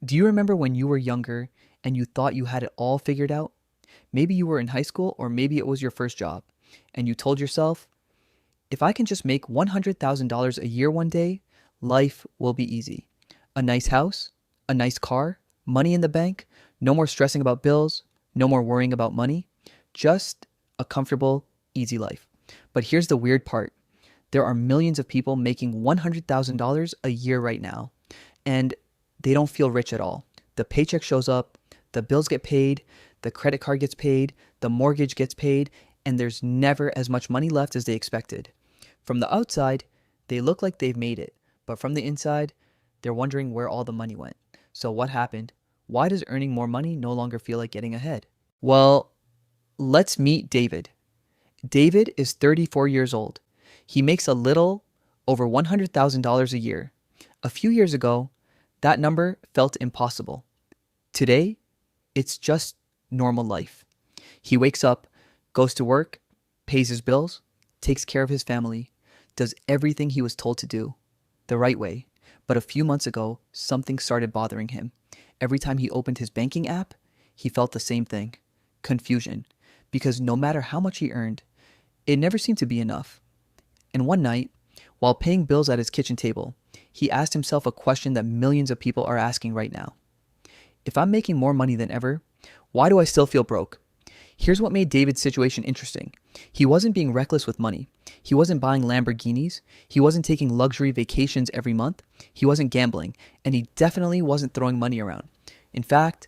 Do you remember when you were younger and you thought you had it all figured out? Maybe you were in high school or maybe it was your first job, and you told yourself, if I can just make $100,000 a year one day, life will be easy. A nice house, a nice car, money in the bank, no more stressing about bills, no more worrying about money, just a comfortable, easy life. But here's the weird part. There are millions of people making $100,000 a year right now, and they don't feel rich at all. The paycheck shows up, the bills get paid, the credit card gets paid, the mortgage gets paid, and there's never as much money left as they expected. From the outside, they look like they've made it, but from the inside, they're wondering where all the money went. So what happened? Why does earning more money no longer feel like getting ahead? Well, let's meet David. David is 34 years old. He makes a little over $100,000 a year. A few years ago, that number felt impossible. Today, it's just normal life. He wakes up, goes to work, pays his bills, takes care of his family, does everything he was told to do, the right way. But a few months ago, something started bothering him. Every time he opened his banking app, he felt the same thing, confusion, because no matter how much he earned, it never seemed to be enough. And one night, while paying bills at his kitchen table, he asked himself a question that millions of people are asking right now. If I'm making more money than ever, why do I still feel broke? Here's what made David's situation interesting. He wasn't being reckless with money. He wasn't buying Lamborghinis. He wasn't taking luxury vacations every month. He wasn't gambling. And he definitely wasn't throwing money around. In fact,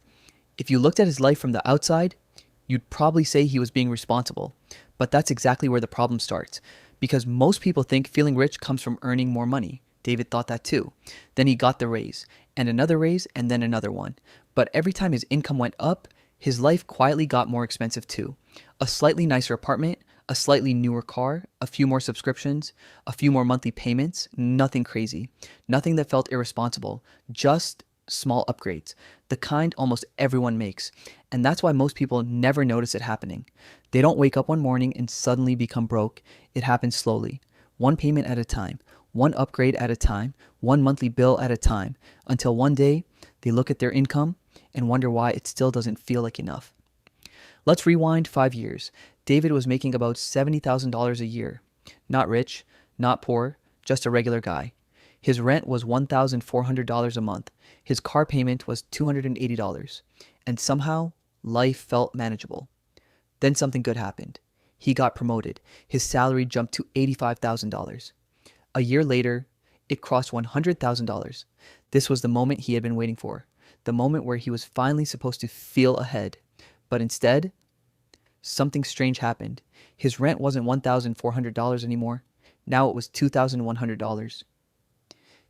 if you looked at his life from the outside, you'd probably say he was being responsible. But that's exactly where the problem starts. Because most people think feeling rich comes from earning more money. David thought that too. Then he got the raise, and another raise, and then another one. But every time his income went up, his life quietly got more expensive too. A slightly nicer apartment, a slightly newer car, a few more subscriptions, a few more monthly payments, nothing crazy. Nothing that felt irresponsible, just small upgrades, the kind almost everyone makes. And that's why most people never notice it happening. They don't wake up one morning and suddenly become broke. It happens slowly, one payment at a time, one upgrade at a time, one monthly bill at a time, until one day they look at their income and wonder why it still doesn't feel like enough. Let's rewind 5 years. David was making about $70,000 a year. Not rich, not poor, just a regular guy. His rent was $1,400 a month. His car payment was $280. And somehow, life felt manageable. Then something good happened. He got promoted. His salary jumped to $85,000. A year later, it crossed $100,000. This was the moment he had been waiting for. The moment where he was finally supposed to feel ahead. But instead, something strange happened. His rent wasn't $1,400 anymore. Now it was $2,100.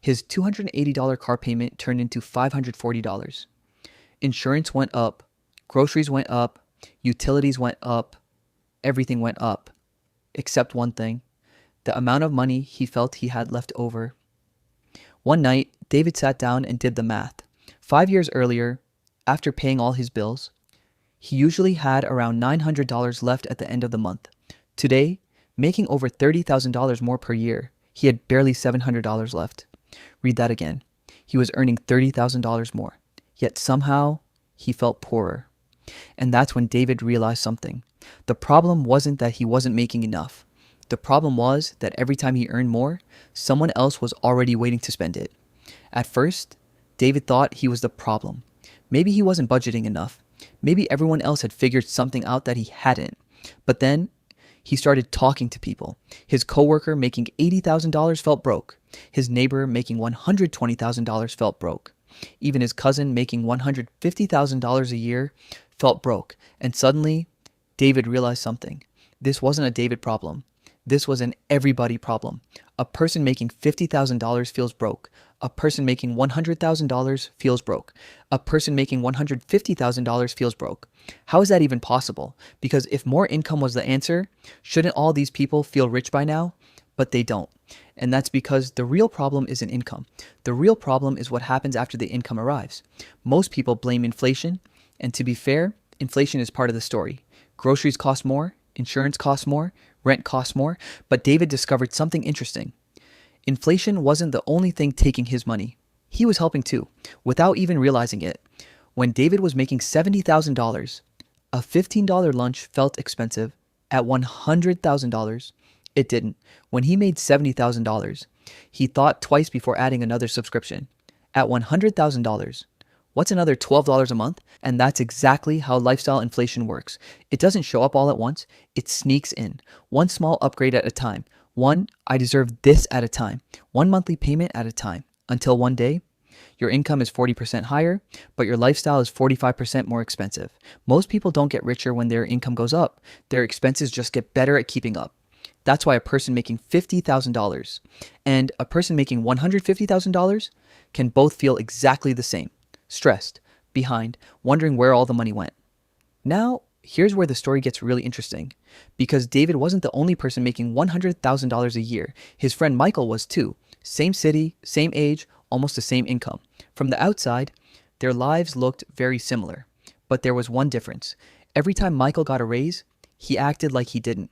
His $280 car payment turned into $540. Insurance went up. Groceries went up. Utilities went up. Everything went up. Except one thing. The amount of money he felt he had left over. One night, David sat down and did the math. 5 years earlier, after paying all his bills, he usually had around $900 left at the end of the month. Today, making over $30,000 more per year, he had barely $700 left. Read that again. He was earning $30,000 more, yet somehow he felt poorer. And that's when David realized something. The problem wasn't that he wasn't making enough. The problem was that every time he earned more, someone else was already waiting to spend it. At first, David thought he was the problem. Maybe he wasn't budgeting enough. Maybe everyone else had figured something out that he hadn't. But then he started talking to people. His coworker making $80,000 felt broke. His neighbor making $120,000 felt broke. Even his cousin making $150,000 a year felt broke. And suddenly, David realized something. This wasn't a David problem. This was an everybody problem. A person making $50,000 feels broke. A person making $100,000 feels broke. A person making $150,000 feels broke. How is that even possible? Because if more income was the answer, shouldn't all these people feel rich by now? But they don't. And that's because the real problem isn't income. The real problem is what happens after the income arrives. Most people blame inflation. And to be fair, inflation is part of the story. Groceries cost more. Insurance costs more. Rent costs more. But David discovered something interesting. Inflation wasn't the only thing taking his money. He was helping too, without even realizing it. When David was making $70,000, a $15 lunch felt expensive. At $100,000, it didn't. When he made $70,000, he thought twice before adding another subscription. At $100,000, what's another $12 a month? And that's exactly how lifestyle inflation works. It doesn't show up all at once, it sneaks in. One small upgrade at a time. One, I deserve this at a time. One monthly payment at a time. Until one day, your income is 40% higher, but your lifestyle is 45% more expensive. Most people don't get richer when their income goes up. Their expenses just get better at keeping up. That's why a person making $50,000 and a person making $150,000 can both feel exactly the same. Stressed, behind, wondering where all the money went. Now, here's where the story gets really interesting. Because David wasn't the only person making $100,000 a year. His friend Michael was too. Same city, same age, almost the same income. From the outside, their lives looked very similar. But there was one difference. Every time Michael got a raise, he acted like he didn't.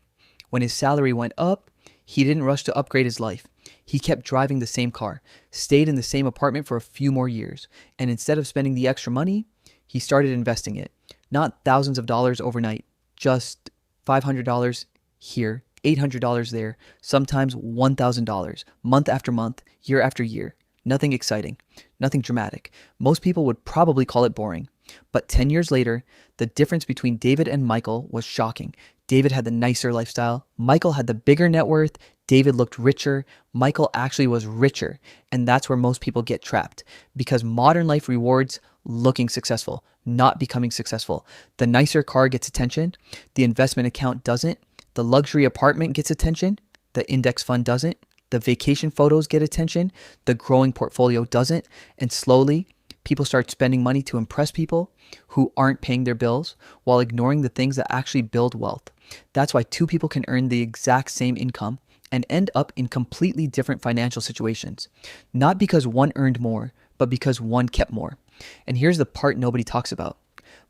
When his salary went up, he didn't rush to upgrade his life. He kept driving the same car, stayed in the same apartment for a few more years, and instead of spending the extra money, he started investing it. Not thousands of dollars overnight, just $500 here, $800 there, sometimes $1,000, month after month, year after year. Nothing exciting, nothing dramatic. Most people would probably call it boring. But 10 years later, the difference between David and Michael was shocking. David had the nicer lifestyle. Michael had the bigger net worth. David looked richer. Michael actually was richer. And that's where most people get trapped. Because modern life rewards looking successful, not becoming successful. The nicer car gets attention. The investment account doesn't. The luxury apartment gets attention. The index fund doesn't. The vacation photos get attention. The growing portfolio doesn't. And slowly, people start spending money to impress people who aren't paying their bills while ignoring the things that actually build wealth. That's why two people can earn the exact same income and end up in completely different financial situations. Not because one earned more, but because one kept more. And here's the part nobody talks about.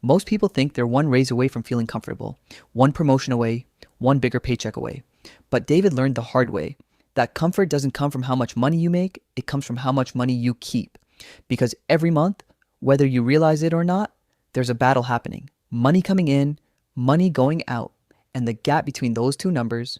Most people think they're one raise away from feeling comfortable, one promotion away, one bigger paycheck away. But David learned the hard way that comfort doesn't come from how much money you make, it comes from how much money you keep. Because every month, whether you realize it or not, there's a battle happening. Money coming in, money going out. And the gap between those two numbers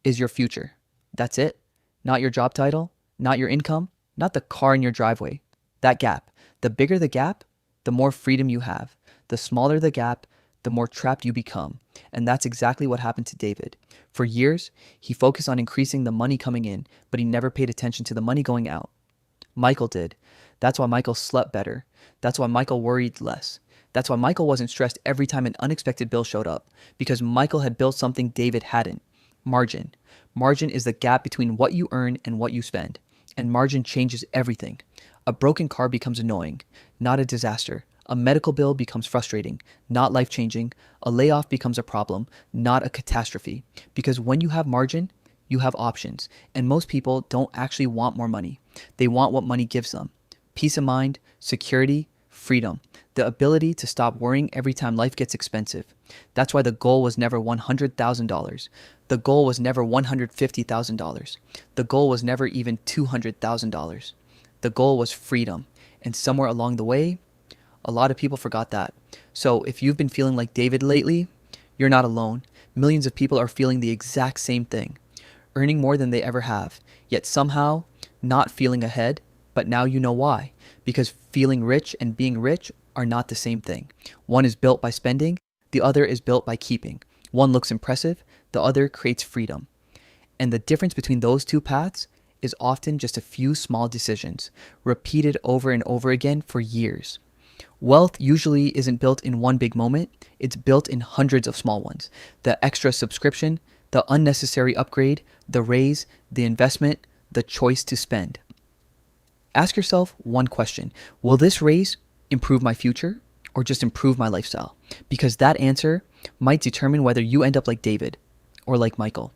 is your future. That's it. Not your job title, not your income, not the car in your driveway. That gap. The bigger the gap, the more freedom you have. The smaller the gap, the more trapped you become. And that's exactly what happened to David. For years, he focused on increasing the money coming in, but he never paid attention to the money going out. Michael did. That's why Michael slept better. That's why Michael worried less. That's why Michael wasn't stressed every time an unexpected bill showed up, because Michael had built something David hadn't. Margin. Margin is the gap between what you earn and what you spend. And margin changes everything. A broken car becomes annoying, not a disaster. A medical bill becomes frustrating, not life-changing. A layoff becomes a problem, not a catastrophe. Because when you have margin, you have options. And most people don't actually want more money. They want what money gives them. Peace of mind, security, freedom. The ability to stop worrying every time life gets expensive. That's why the goal was never $100,000. The goal was never $150,000. The goal was never even $200,000. The goal was freedom. And somewhere along the way, a lot of people forgot that. So if you've been feeling like David lately, you're not alone. Millions of people are feeling the exact same thing. Earning more than they ever have, yet somehow not feeling ahead, but now you know why. Because feeling rich and being rich are not the same thing. One is built by spending, the other is built by keeping. One looks impressive, the other creates freedom. And the difference between those two paths is often just a few small decisions, repeated over and over again for years. Wealth usually isn't built in one big moment, it's built in hundreds of small ones. The extra subscription, the unnecessary upgrade, the raise, the investment, the choice to spend. Ask yourself one question. Will this raise improve my future or just improve my lifestyle? Because that answer might determine whether you end up like David or like Michael.